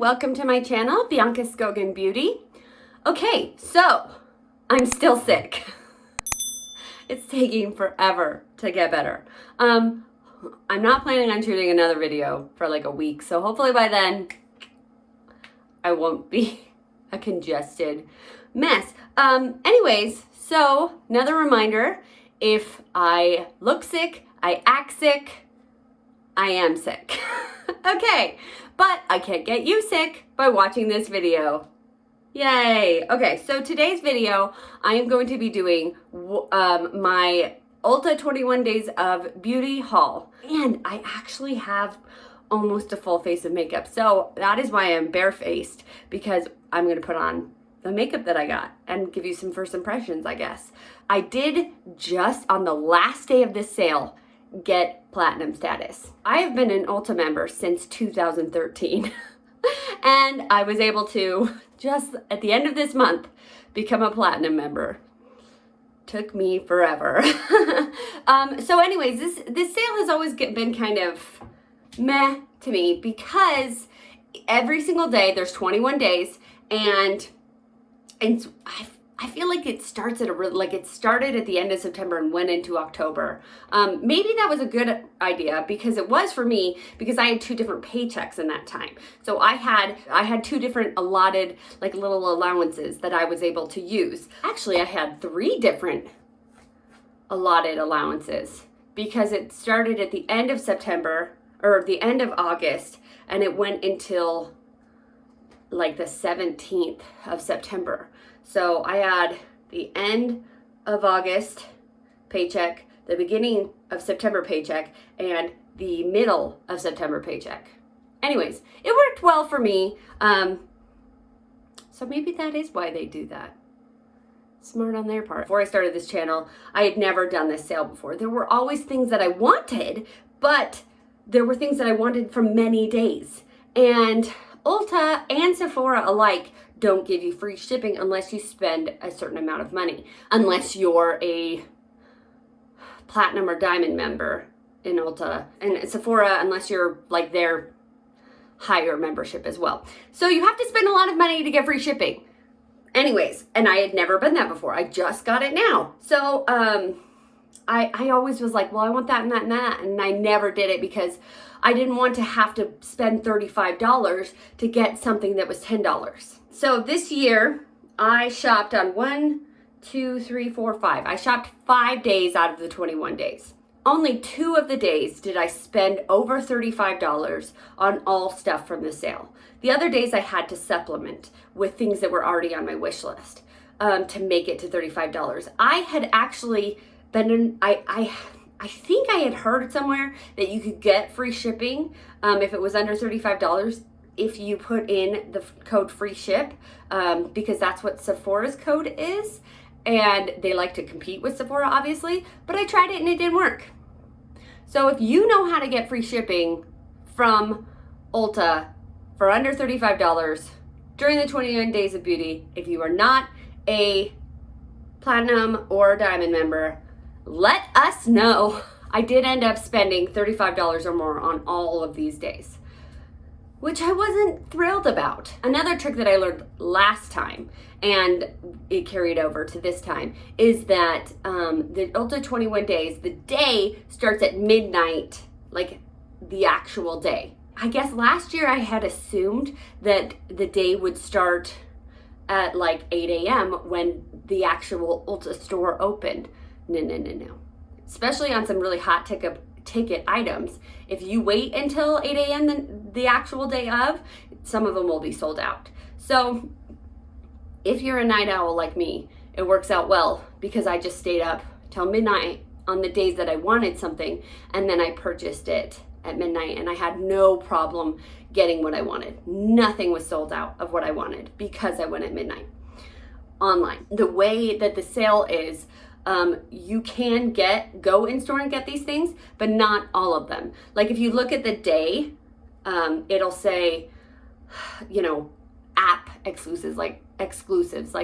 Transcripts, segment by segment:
welcome to my channel, Bianca Skogan Beauty. Okay, so I'm still sick. It's taking forever to get better. I'm not planning on shooting another video for like a week, so hopefully by then I won't be a congested mess. Anyways, so another reminder, if I look sick, I act sick, I am sick. Okay, but I can't get you sick by watching this video. Yay! Okay, so today's video, I am going to be doing my Ulta 21 Days of Beauty haul. And I actually have almost a full face of makeup. So that is why I'm barefaced, because I'm going to put on the makeup that I got and give you some first impressions, I guess. I did just on the last day of this sale get platinum status. I have been an Ulta member since 2013 and I was able to just at the end of this month become a platinum member. Took me forever. So anyways, this sale has always been kind of meh to me because every single day there's 21 days and I feel like it starts at it started at the end of September and went into October. Maybe that was a good idea because it was for me, because I had two different paychecks in that time. So I had two different allotted like little allowances that I was able to use. Actually, I had three different allotted allowances because it started at the end of September or the end of August and it went until like the 17th of September. So I had the end of August paycheck, the beginning of September paycheck, and the middle of September paycheck. Anyways, it worked well for me. So maybe that is why they do that. Smart on their part. Before I started this channel, I had never done this sale before. There were always things that I wanted, but there were things that I wanted for many days. And Ulta and Sephora alike don't give you free shipping unless you spend a certain amount of money. Unless you're a platinum or diamond member in Ulta. And Sephora, unless you're like their higher membership as well. So you have to spend a lot of money to get free shipping. Anyways, and I had never been that before. I just got it now. So I always was like, well, I want that and that and that. And I never did it because I didn't want to have to spend $35 to get something that was $10. So this year I shopped on 5. I shopped 5 days out of the 21 days. Only 2 of the days did I spend over $35 on all stuff from the sale. The other days I had to supplement with things that were already on my wish list to make it to $35. I had actually been in, I think I had heard somewhere that you could get free shipping if it was under $35 if you put in the code free ship because that's what Sephora's code is, and they like to compete with Sephora obviously, but I tried it and it didn't work. So if you know how to get free shipping from Ulta for under $35 during the 21 Days of Beauty, if you are not a platinum or diamond member, let us know. I did end up spending $35 or more on all of these days, which I wasn't thrilled about. Another trick that I learned last time, and it carried over to this time, is that the Ulta 21 Days, the day starts at midnight, like the actual day. I guess last year I had assumed that the day would start at like 8 a.m. when the actual Ulta store opened. No. Especially on some really hot ticket items. If you wait until 8 a.m. the actual day of, some of them will be sold out. So if you're a night owl like me, it works out well because I just stayed up till midnight on the days that I wanted something, and then I purchased it at midnight and I had no problem getting what I wanted. Nothing was sold out of what I wanted because I went at midnight online. The way that the sale is, you can go in store and get these things, but not all of them. Like if you look at the day, it'll say, you know, app exclusives, like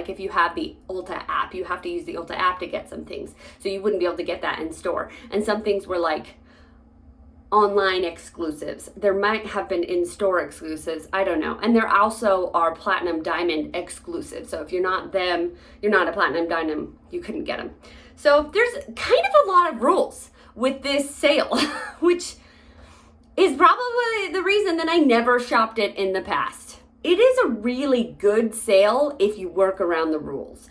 if you have the Ulta app, you have to use the Ulta app to get some things. So you wouldn't be able to get that in store. And some things were like online exclusives. There might have been in-store exclusives. I don't know. And there also are platinum diamond exclusives. So if you're not them, you're not a platinum diamond, you couldn't get them. So there's kind of a lot of rules with this sale, which is probably the reason that I never shopped it in the past. It is a really good sale if you work around the rules,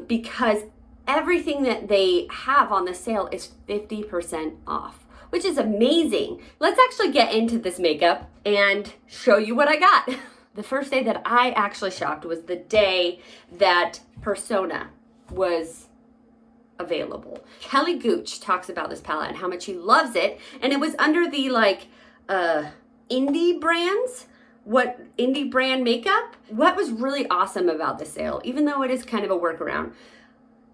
because everything that they have on the sale is 50% off, which is amazing. Let's actually get into this makeup and show you what I got. The first day that I actually shopped was the day that Persona was available. Kelly Gooch talks about this palette and how much he loves it, and it was under the like indie brands, indie brand makeup. What was really awesome about the sale, even though it is kind of a workaround,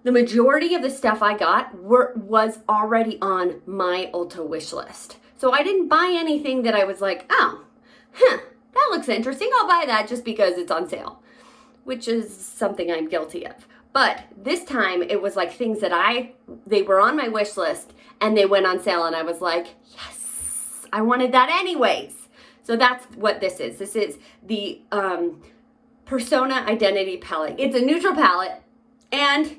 the majority of the stuff I got was already on my Ulta wish list. So I didn't buy anything that I was like, oh, that looks interesting. I'll buy that just because it's on sale, which is something I'm guilty of. But this time it was like things that they were on my wish list and they went on sale and I was like, yes, I wanted that anyways. So that's what this is. This is the Persona Identity Palette. It's a neutral palette, and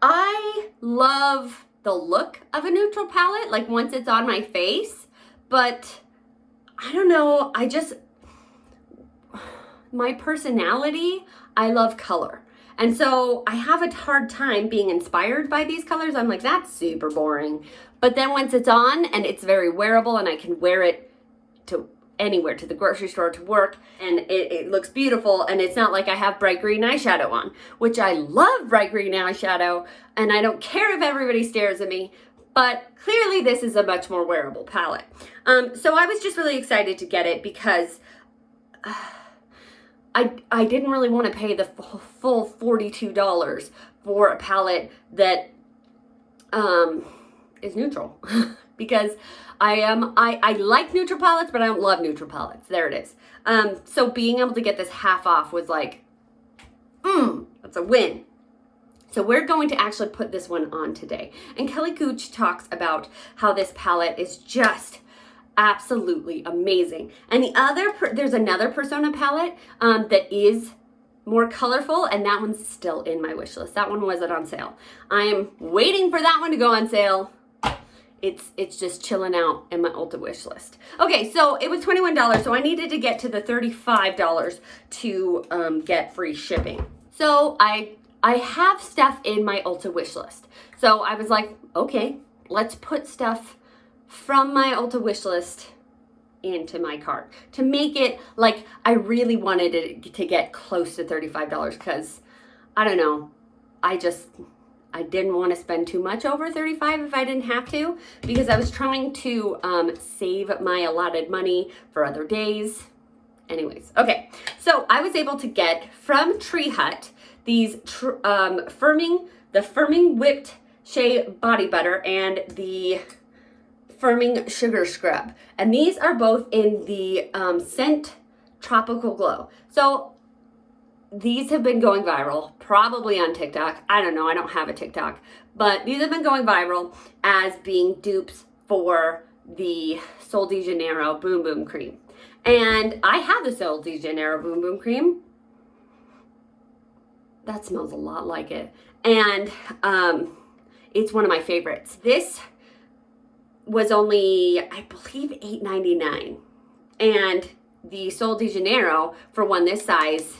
I love the look of a neutral palette, like once it's on my face, but I don't know, my personality, I love color. And so I have a hard time being inspired by these colors. I'm like, that's super boring. But then once it's on and it's very wearable and I can wear it to anywhere, to the grocery store, to work, and it looks beautiful, and it's not like I have bright green eyeshadow on, which I love bright green eyeshadow, and I don't care if everybody stares at me, but clearly this is a much more wearable palette. So I was just really excited to get it because I didn't really want to pay the full $42 for a palette that is neutral because I like neutral palettes, but I don't love neutral palettes. There it is. So being able to get this half off was like, that's a win. So we're going to actually put this one on today. And Kelly Gooch talks about how this palette is just absolutely amazing. And there's another Persona palette that is more colorful, and that one's still in my wish list. That one wasn't on sale. I am waiting for that one to go on sale. It's just chilling out in my Ulta wish list. Okay, so it was $21, so I needed to get to the $35 to get free shipping. So I have stuff in my Ulta wish list. So I was like, okay, let's put stuff from my Ulta wish list into my cart to make it like I really wanted it to get close to $35 because I don't know, I didn't want to spend too much over $35 if I didn't have to, because I was trying to save my allotted money for other days. Anyways, okay, so I was able to get from Tree Hut these firming whipped shea body butter and the firming sugar scrub, and these are both in the scent Tropical Glow. So these have been going viral, probably on TikTok. I don't know, I don't have a TikTok, but these have been going viral as being dupes for the Sol de Janeiro Boom Boom Cream. And I have the Sol de Janeiro Boom Boom Cream. That smells a lot like it. And it's one of my favorites. This was only, I believe, $8.99. And the Sol de Janeiro, for one this size,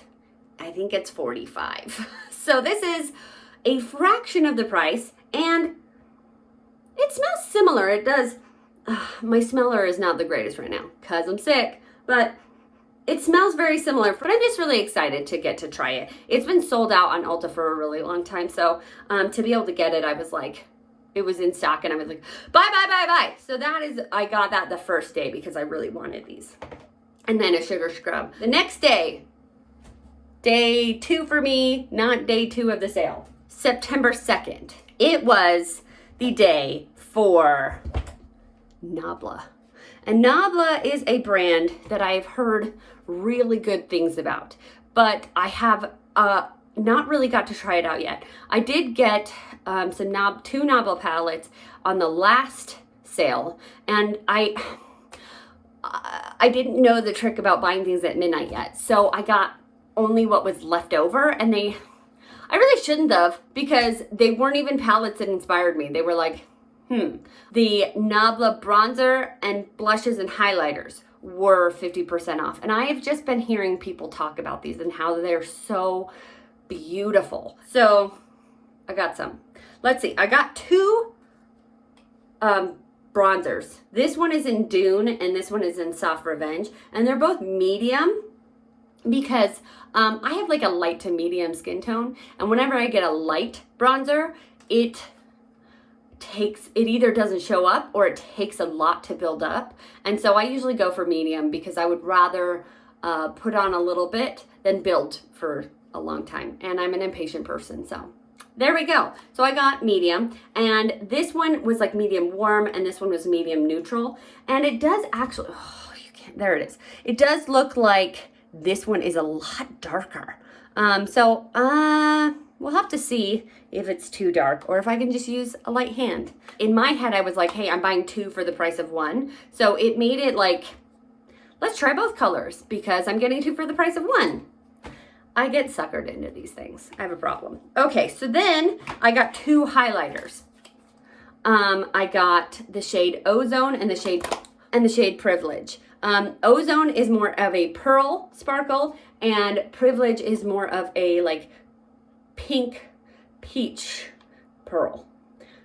I think it's $45. So this is a fraction of the price, and it smells similar. It does. My smeller is not the greatest right now because I'm sick, but it smells very similar. But I'm just really excited to get to try it. It's been sold out on Ulta for a really long time, so to be able to get it, I was like, it was in stock, and I was like, buy, buy, buy, buy. So that is, I got that the first day because I really wanted these. And then a sugar scrub. The next day, day 2 for me, not day 2 of the sale, September 2nd. It was the day for NABLA. And NABLA is a brand that I've heard really good things about, but I have not really got to try it out yet. I did get two NABLA palettes on the last sale, and I didn't know the trick about buying things at midnight yet, so I got only what was left over, and I really shouldn't have, because they weren't even palettes that inspired me. They were like, The NABLA bronzer and blushes and highlighters were 50% off, and I have just been hearing people talk about these and how they're so beautiful. So I got some. Let's see, I got two bronzers. This one is in Dune and this one is in Soft Revenge, and they're both medium because I have like a light to medium skin tone, and whenever I get a light bronzer, it either doesn't show up or it takes a lot to build up. And so I usually go for medium because I would rather put on a little bit than build for a long time, and I'm an impatient person, so there we go. So I got medium, and this one was like medium warm, and this one was medium neutral. And it does actually, oh, you can't, there it is. It does look like this one is a lot darker. We'll have to see if it's too dark or if I can just use a light hand. In my head, I was like, hey, I'm buying two for the price of one. So it made it like, let's try both colors because I'm getting two for the price of one. I get suckered into these things. I have a problem. Okay, so then I got two highlighters. I got the shade Ozone and the shade Privilege. Ozone is more of a pearl sparkle, and Privilege is more of a like pink peach pearl.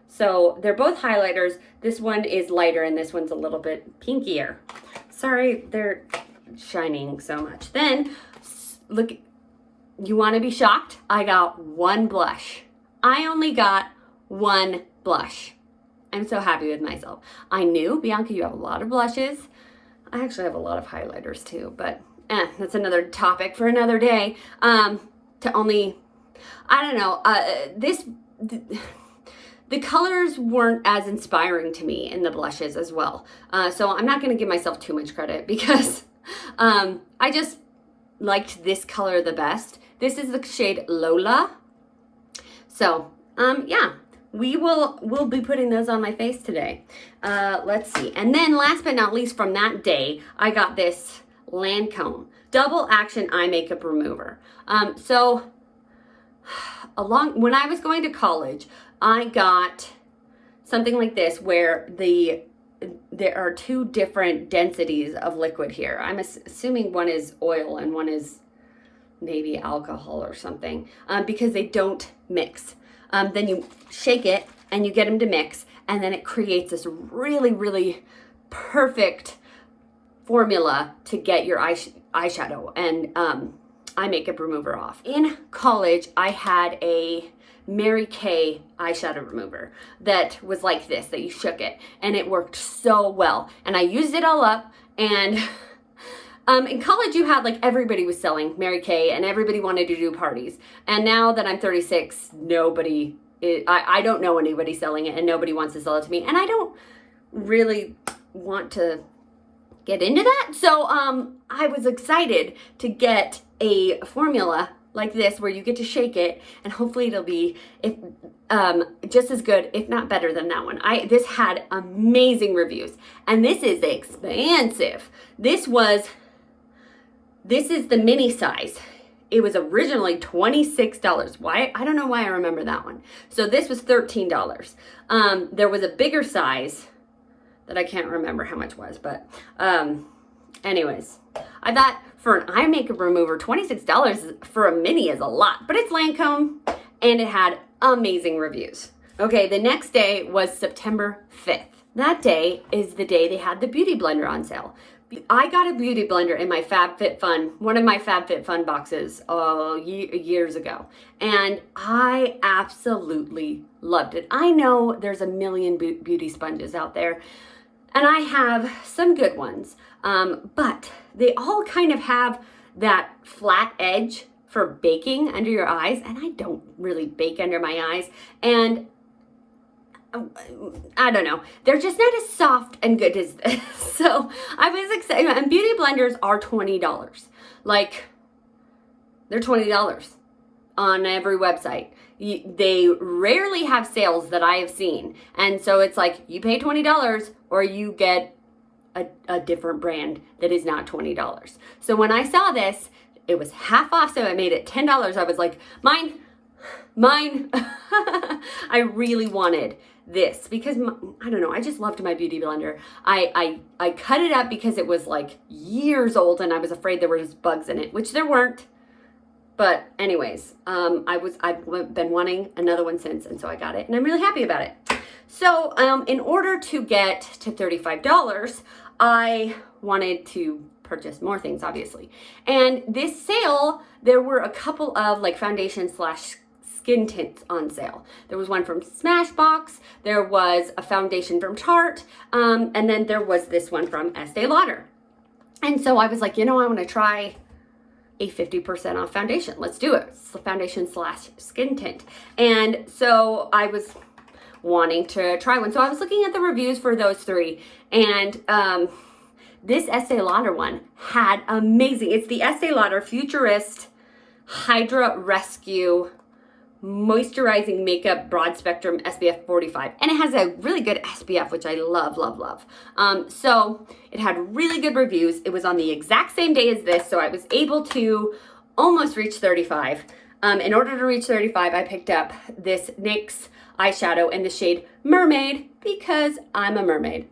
So they're both highlighters. This one is lighter and this one's a little bit pinkier. Sorry, they're shining so much. Then look. You want to be shocked? I got one blush. I only got one blush. I'm so happy with myself. I knew, Bianca, you have a lot of blushes. I actually have a lot of highlighters too, but that's another topic for another day. I don't know, the colors weren't as inspiring to me in the blushes as well. So I'm not going to give myself too much credit because I just liked this color the best. This is the shade Lola. So, yeah, we'll be putting those on my face today. Let's see. And then last but not least from that day, I got this Lancome Double Action Eye Makeup Remover. When I was going to college, I got something like this where there are two different densities of liquid here. I'm assuming one is oil and one is maybe alcohol or something, because they don't mix. Then you shake it and you get them to mix, and then it creates this really, really perfect formula to get your eyeshadow and eye makeup remover off. In college, I had a Mary Kay eyeshadow remover that was like this, that you shook it, and it worked so well. And I used it all up, and in college you had like everybody was selling Mary Kay and everybody wanted to do parties. And now that I'm 36, I don't know anybody selling it and nobody wants to sell it to me. And I don't really want to get into that. So I was excited to get a formula like this where you get to shake it, and hopefully it'll be just as good, if not better than that one. This had amazing reviews, and this is expensive. This is the mini size. It was originally $26. Why? I don't know why I remember that one. So this was $13. There was a bigger size that I can't remember how much was, but anyways, I thought for an eye makeup remover, $26 for a mini is a lot, but it's Lancome and it had amazing reviews. Okay, the next day was September 5th. That day is the day they had the Beauty Blender on sale. I got a beauty blender in my FabFitFun, one of my FabFitFun boxes years ago, and I absolutely loved it. I know there's a million beauty sponges out there, and I have some good ones, but they all kind of have that flat edge for baking under your eyes, and I don't really bake under my eyes, and I don't know. They're just not as soft and good as this. So I was excited. And beauty blenders are $20. Like, they're $20. on every website. They rarely have sales that I have seen. And so it's like you pay $20 or you get a different brand that is not $20. So when I saw this, it was half off, so I made it $10. I was like, mine. I really wanted this because I don't know, I just loved my beauty blender. I cut it up because it was like years old and I was afraid there were just bugs in it, which there weren't. But anyways, I've been wanting another one since, and so I got it, and I'm really happy about it. So in order to get to $35, I wanted to purchase more things, obviously. And this sale, there were a couple of like foundation slash skin tints on sale. There was one from Smashbox, there was a foundation from Tarte, and then there was this one from Estee Lauder. And so I was like, you know, I want to try a 50% off foundation. Let's do it. It's the foundation slash skin tint. And so I was wanting to try one. So I was looking at the reviews for those three, and this Estee Lauder one had amazing. It's the Estee Lauder Futurist Hydra Rescue Moisturizing Makeup Broad Spectrum SPF 45. And it has a really good SPF, which I love, love, love. So it had really good reviews. It was on the exact same day as this, so I was able to almost reach 35. In order to reach 35, I picked up this NYX eyeshadow in the shade Mermaid because I'm a mermaid.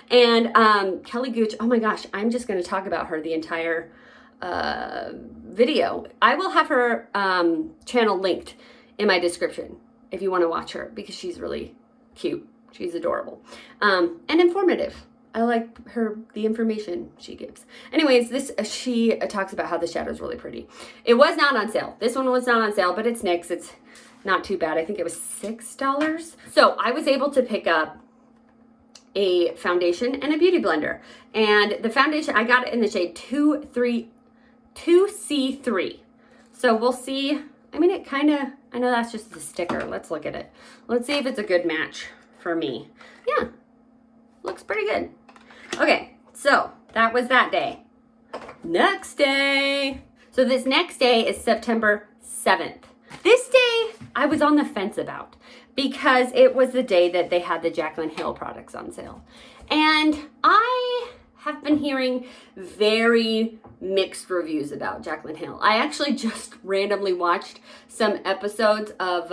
And Kelly Gooch, oh my gosh, I'm just going to talk about her the entire video. I will have her channel linked in my description if you want to watch her because she's really cute. She's adorable and informative. I like the information she gives. Anyways, she talks about how the shadow is really pretty. It was not on sale. This one was not on sale, but it's NYX. It's not too bad. I think it was $6. So I was able to pick up a foundation and a beauty blender. And the foundation, I got it in the shade 2C3. So we'll see. I mean, it kind of, I know that's just the sticker. Let's look at it. Let's see if it's a good match for me. Yeah, looks pretty good. Okay, so that was that day. Next day. So this next day is September 7th. This day I was on the fence about because it was the day that they had the Jaclyn Hill products on sale. And I have been hearing very mixed reviews about Jaclyn Hill. I actually just randomly watched some episodes of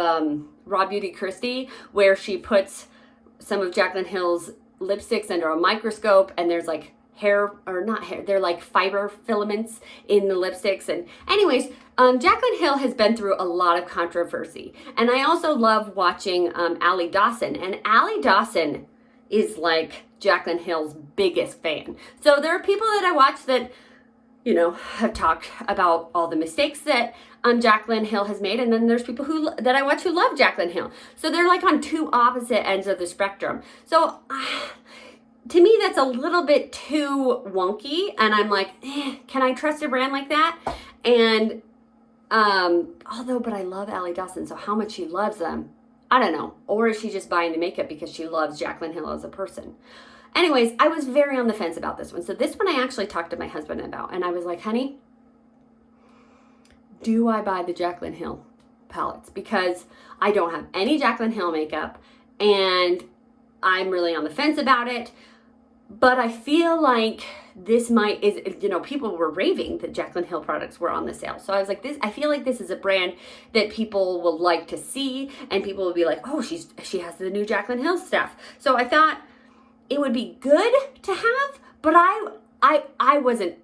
Raw Beauty Christie where she puts some of Jaclyn Hill's lipsticks under a microscope, and there's like they're like fiber filaments in the lipsticks. And anyways, Jaclyn Hill has been through a lot of controversy. And I also love watching Allie Dawson. And Allie Dawson is like Jaclyn Hill's biggest fan. So there are people that I watch that, you know, have talked about all the mistakes that Jaclyn Hill has made, and then there's people that I watch who love Jaclyn Hill. So they're like on two opposite ends of the spectrum. So to me, that's a little bit too wonky, and I'm like, can I trust a brand like that? And but I love Allie Dawson, so how much she loves them, I don't know. Or is she just buying the makeup because she loves Jaclyn Hill as a person? Anyways, I was very on the fence about this one. So this one I actually talked to my husband about, and I was like, honey, do I buy the Jaclyn Hill palettes? Because I don't have any Jaclyn Hill makeup, and I'm really on the fence about it. But I feel like this people were raving that Jaclyn Hill products were on the sale. So I was like, I feel like this is a brand that people will like to see, and people will be like, oh, she has the new Jaclyn Hill stuff. So I thought it would be good to have, but I wasn't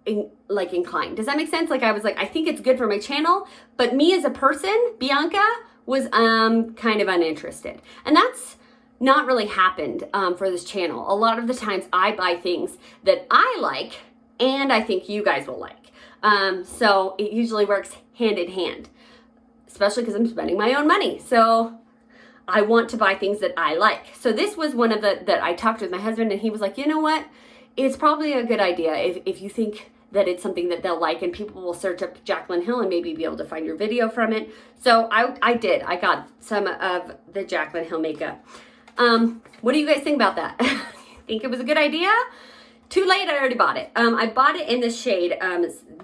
inclined. Does that make sense? Like I was like, I think it's good for my channel, but me as a person, Bianca, was kind of uninterested. And that's not really happened for this channel. A lot of the times I buy things that I like and I think you guys will like. So it usually works hand in hand, especially because I'm spending my own money. So I want to buy things that I like. So this was one of that I talked with my husband, and he was like, you know what? It's probably a good idea if you think that it's something that they'll like, and people will search up Jaclyn Hill and maybe be able to find your video from it. So I did. I got some of the Jaclyn Hill makeup. What do you guys think about that? Think it was a good idea? Too late, I already bought it. I bought it in the shade,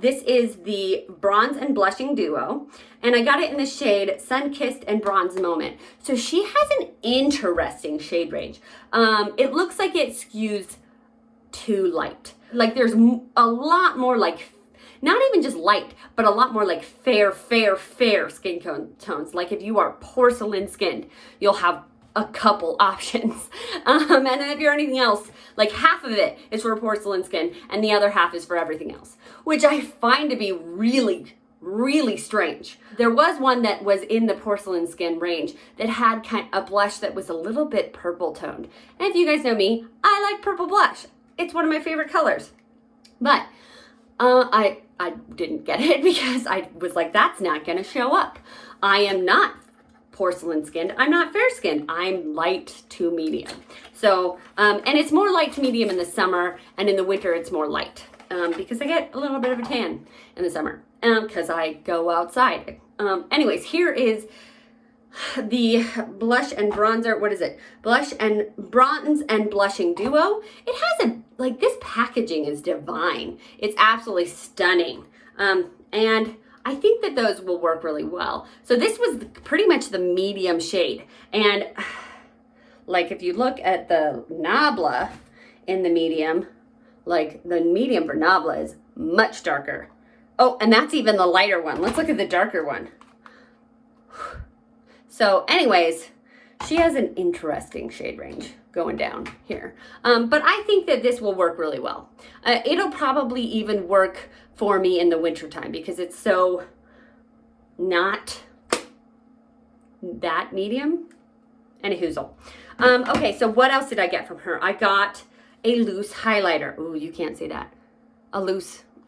this is the Bronze and Blushing Duo, and I got it in the shade Sun-Kissed and Bronze Moment. So she has an interesting shade range. It looks like it skews too light. Like there's a lot more like, not even just light, but a lot more like fair skin tones. Like if you are porcelain skinned, you'll have a couple options. And then if you're anything else, like half of it is for porcelain skin and the other half is for everything else, which I find to be really, really strange. There was one that was in the porcelain skin range that had kind of a blush that was a little bit purple toned. And if you guys know me, I like purple blush. It's one of my favorite colors. But I didn't get it because I was like, that's not gonna show up. I am not porcelain skinned. I'm not fair skinned. I'm light to medium. So, and it's more light to medium in the summer, and in the winter it's more light because I get a little bit of a tan in the summer because I go outside. Anyways, here is the blush and bronzer. What is it? Blush and Bronze and Blushing Duo. It has a, like, this packaging is divine. It's absolutely stunning. And I think that those will work really well. So this was pretty much the medium shade. And like if you look at the NABLA in the medium, like the medium for NABLA is much darker. Oh, and that's even the lighter one. Let's look at the darker one. So anyways, she has an interesting shade range going down here. But I think that this will work really well. It'll probably even work for me in the wintertime because it's so not that medium. And a hoozle. Okay, so what else did I get from her? I got a loose highlighter. Ooh, you can't see that.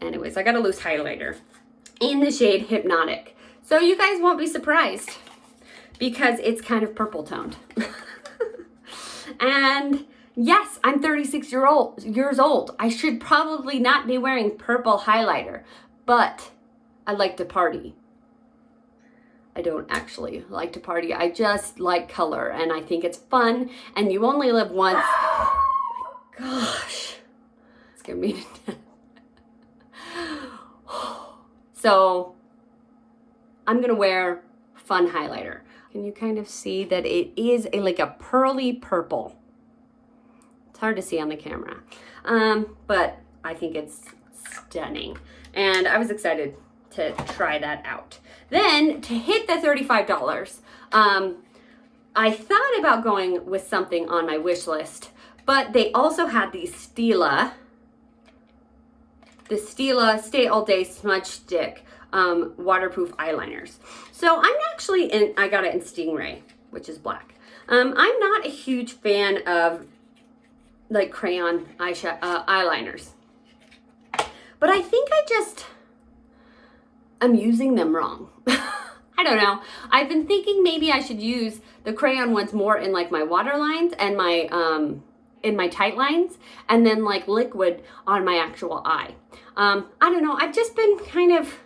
Anyways, I got a loose highlighter in the shade Hypnotic. So you guys won't be surprised because it's kind of purple toned. And yes, I'm 36 years old. I should probably not be wearing purple highlighter, but I like to party. I don't actually like to party. I just like color and I think it's fun and you only live once. Oh my gosh, it's scared me to death. So I'm gonna wear fun highlighter. Can you kind of see that it is like a pearly purple? It's hard to see on the camera, but I think it's stunning. And I was excited to try that out. Then to hit the $35, I thought about going with something on my wish list, but they also had the Stila Stay All Day Smudge Stick waterproof eyeliners. So I'm actually I got it in Stingray, which is black. I'm not a huge fan of like crayon eyeliners, but I think I'm using them wrong. I don't know. I've been thinking maybe I should use the crayon ones more in like my water lines and my in my tight lines, and then like liquid on my actual eye. I don't know. I've just been kind of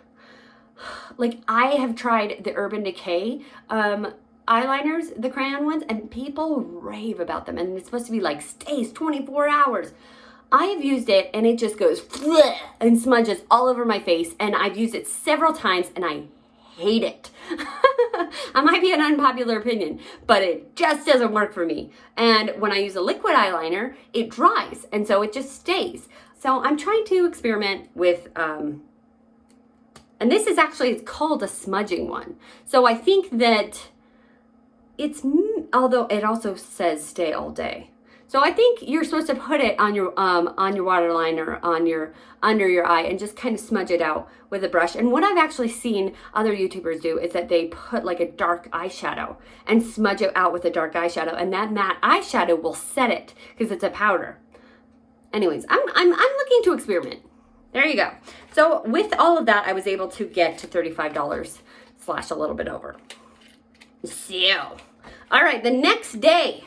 like, I have tried the Urban Decay eyeliners, the crayon ones, and people rave about them, and it's supposed to be like stays 24 hours. I've used it and it just goes and smudges all over my face, and I've used it several times and I hate it. I might be an unpopular opinion, but it just doesn't work for me. And when I use a liquid eyeliner, it dries, and so it just stays. So I'm trying to experiment with, and this is actually, it's called a smudging one. So I think that it's, although it also says stay all day. So I think you're supposed to put it on your waterline or under your eye and just kind of smudge it out with a brush. And what I've actually seen other YouTubers do is that they put like a dark eyeshadow and smudge it out with a dark eyeshadow, and that matte eyeshadow will set it because it's a powder. Anyways, I'm looking to experiment. There you go. So with all of that, I was able to get to $35 / a little bit over. So, all right, the next day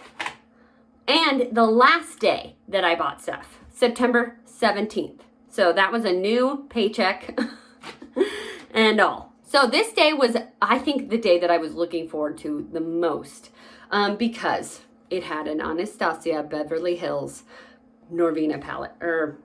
and the last day that I bought stuff, September 17th. So that was a new paycheck and all. So this day was, I think, the day that I was looking forward to the most because it had an Anastasia Beverly Hills Norvina palette, or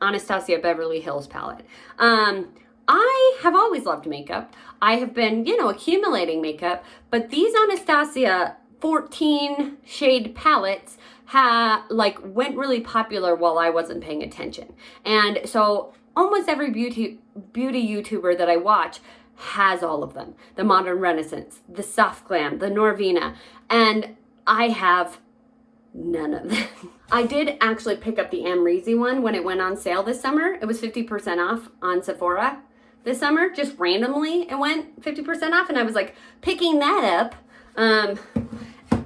Anastasia Beverly Hills palette. I have always loved makeup. I have been, you know, accumulating makeup, but these Anastasia 14 shade palettes went really popular while I wasn't paying attention. And so almost every beauty YouTuber that I watch has all of them. The Modern Renaissance, the Soft Glam, the Norvina, and I have none of them. I did actually pick up the Amrezy one when it went on sale this summer. It was 50% off on Sephora this summer. Just randomly, it went 50% off, and I was like picking that up.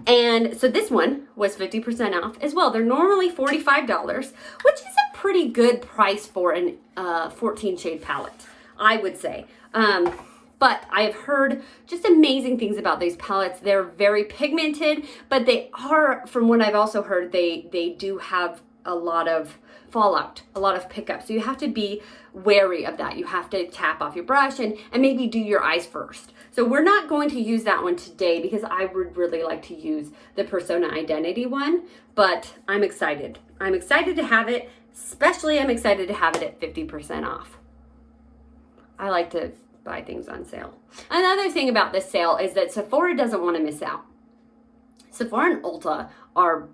And so this one was 50% off as well. They're normally $45, which is a pretty good price for an 14 shade palette, I would say. But I have heard just amazing things about these palettes. They're very pigmented, but they are, from what I've also heard, they do have a lot of fallout, a lot of pickup. So you have to be wary of that. You have to tap off your brush and maybe do your eyes first. So we're not going to use that one today because I would really like to use the Persona Identity one, but I'm excited. I'm excited to have it, especially I'm excited to have it at 50% off. I like to buy things on sale. Another thing about this sale is that Sephora doesn't want to miss out. Sephora and Ulta are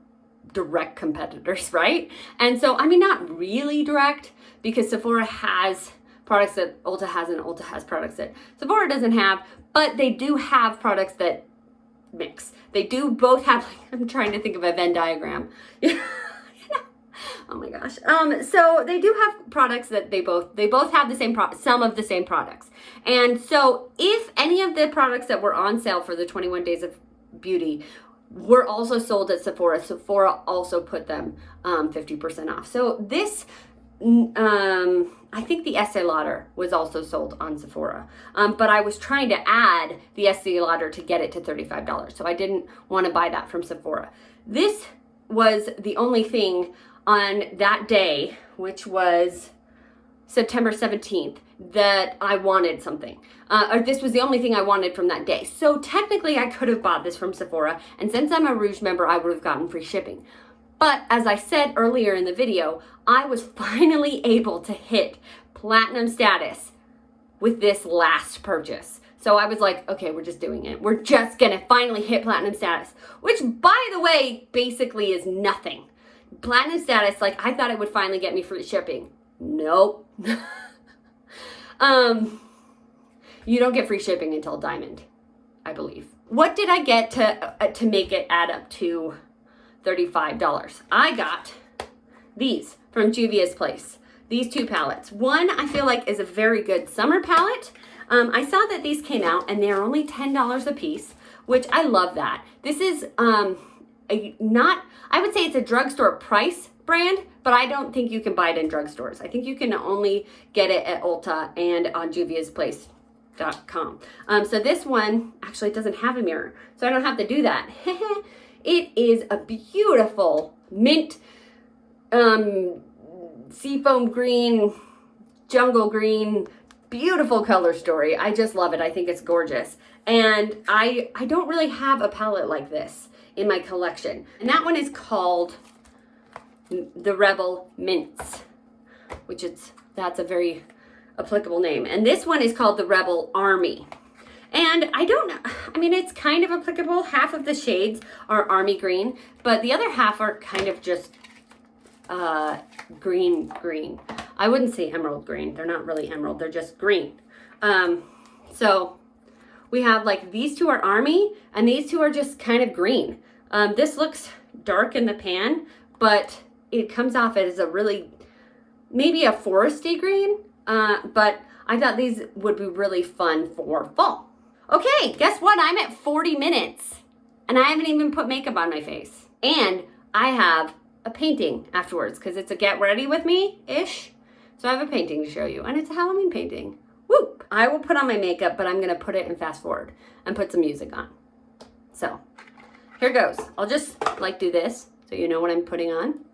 direct competitors, right? And so, I mean, not really direct, because Sephora has products that Ulta has and Ulta has products that Sephora doesn't have, but they do have products that mix. They do both have, like, I'm trying to think of a Venn diagram. Oh my gosh. So they do have products that they both have the same some of the same products. And so if any of the products that were on sale for the 21 Days of Beauty were also sold at Sephora, Sephora also put them 50% off. So this, I think the Estee Lauder was also sold on Sephora. But I was trying to add the Estee Lauder to get it to $35. So I didn't want to buy that from Sephora. This was the only thing on that day, which was September 17th, that I wanted something. Or this was the only thing I wanted from that day. So technically I could have bought this from Sephora, and since I'm a Rouge member, I would have gotten free shipping. But as I said earlier in the video, I was finally able to hit platinum status with this last purchase. So I was like, okay, we're just doing it. We're just gonna finally hit platinum status, which, by the way, basically is nothing. Platinum status, like, I thought it would finally get me free shipping. Nope. You don't get free shipping until diamond, I believe. What did I get to make it add up to $35? I got these from Juvia's Place. These two palettes. One I feel like is a very good summer palette. I saw that these came out and they're only $10 a piece, which I love that. This is I would say it's a drugstore price brand, but I don't think you can buy it in drugstores. I think you can only get it at Ulta and on juviasplace.com. So this one actually doesn't have a mirror, so I don't have to do that. It is a beautiful mint, seafoam green, jungle green, beautiful color story. I just love it. I think it's gorgeous. And I don't really have a palette like this in my collection. And that one is called the Rebel Mints, which that's a very applicable name. And this one is called the Rebel Army. And I don't know, I mean, it's kind of applicable. Half of the shades are army green, but the other half are kind of just green. I wouldn't say emerald green. They're not really emerald, they're just green. So we have, like, these two are army and these two are just kind of green. This looks dark in the pan, but it comes off as a really, maybe a foresty green, but I thought these would be really fun for fall. Okay, guess what? I'm at 40 minutes and I haven't even put makeup on my face. And I have a painting afterwards because it's a get ready with me-ish. So I have a painting to show you, and it's a Halloween painting. Whoop! I will put on my makeup, but I'm gonna put it in fast forward and put some music on. So here goes. I'll just like do this so you know what I'm putting on.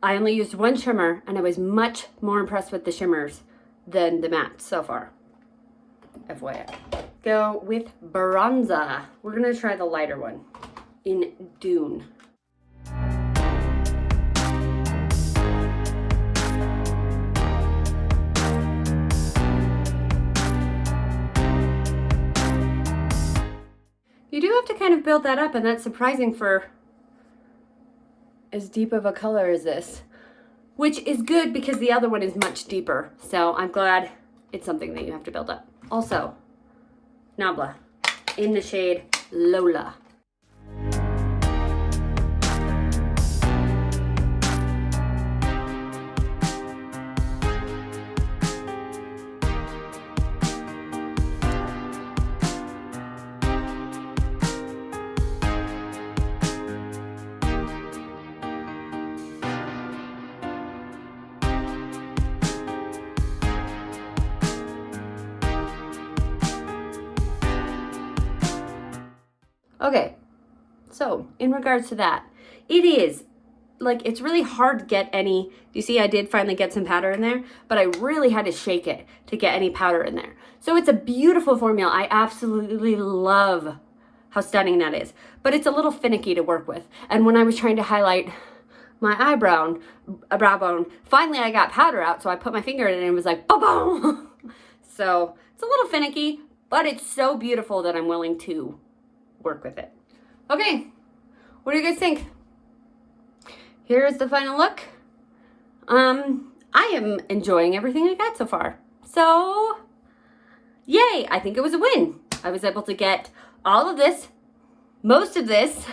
I only used one shimmer, and I was much more impressed with the shimmers than the matte so far. FYI. Go with bronzer. We're gonna try the lighter one in Dune. You do have to kind of build that up, and that's surprising for as deep of a color as this, which is good because the other one is much deeper. So I'm glad it's something that you have to build up. Also, NABLA in the shade Lola. Okay, so in regards to that, it is like, it's really hard to get any, you see I did finally get some powder in there, but I really had to shake it to get any powder in there. So it's a beautiful formula. I absolutely love how stunning that is, but it's a little finicky to work with. And when I was trying to highlight my brow bone, finally I got powder out, so I put my finger in it and it was like, boom! So it's a little finicky, but it's so beautiful that I'm willing to work with it. Okay, what do you guys think? Here's the final look. I am enjoying everything I got so far. So, yay, I think it was a win. I was able to get all of this, most of this,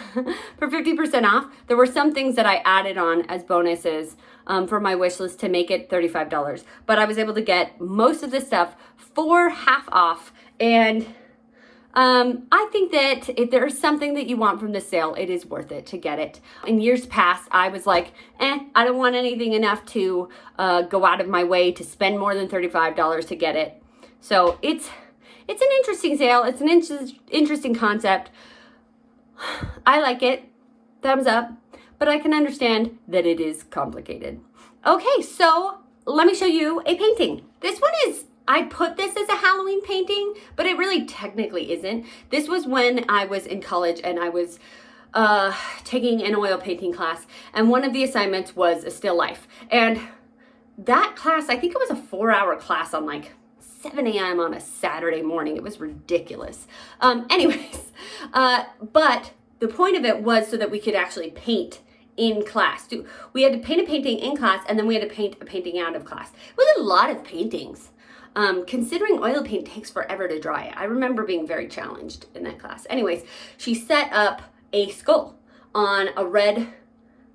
for 50% off. There were some things that I added on as bonuses for my wish list to make it $35. But I was able to get most of this stuff for half off, and I think that if there's something that you want from the sale, it is worth it to get it. In years past, I was like, I don't want anything enough to go out of my way to spend more than $35 to get it. So it's an interesting sale. It's an interesting concept. I like it. Thumbs up. But I can understand that it is complicated. Okay, so let me show you a painting. This one is, I put this as a Halloween painting, but it really technically isn't. This was when I was in college and I was taking an oil painting class, and one of the assignments was a still life. And that class, I think it was a 4-hour class on like 7 a.m. on a Saturday morning. It was ridiculous. Anyways, but the point of it was so that we could actually paint in class. We had to paint a painting in class, and then we had to paint a painting out of class. It was a lot of paintings. Considering oil paint takes forever to dry. I remember being very challenged in that class. Anyways, she set up a skull on a red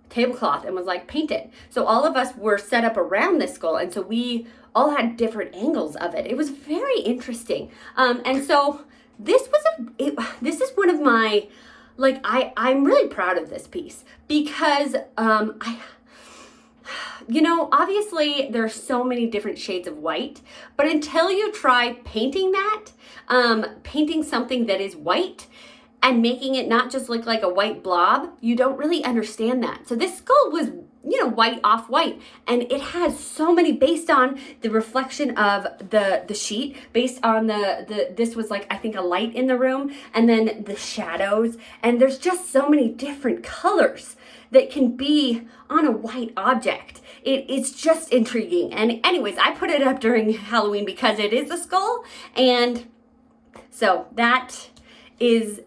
tablecloth and was like, paint it. So all of us were set up around this skull, and so we all had different angles of it. It was very interesting. And so this this is one of my, like, I'm really proud of this piece because you know, obviously there's so many different shades of white, but until you try painting that, painting something that is white and making it not just look like a white blob, you don't really understand that. So this skull was, you know, white off white, and it has so many, based on the reflection of the sheet, based on this was like, I think, a light in the room, and then the shadows, and there's just so many different colors that can be on a white object. It's just intriguing. And anyways, I put it up during Halloween because it is a skull, and so that is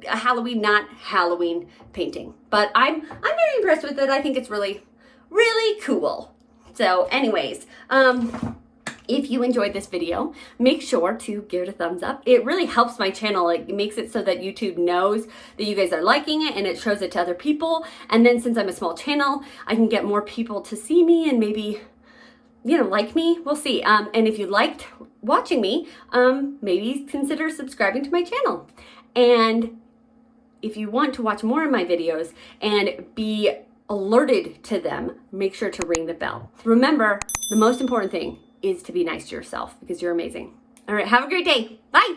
a Halloween, not Halloween painting. But I'm very impressed with it. I think it's really, really cool. So anyways, if you enjoyed this video, make sure to give it a thumbs up. It really helps my channel. It makes it so that YouTube knows that you guys are liking it, and it shows it to other people. And then since I'm a small channel, I can get more people to see me and maybe, you know, like me. We'll see. And if you liked watching me, maybe consider subscribing to my channel. And if you want to watch more of my videos and be alerted to them, make sure to ring the bell. Remember, the most important thing is to be nice to yourself because you're amazing. All right, have a great day. Bye.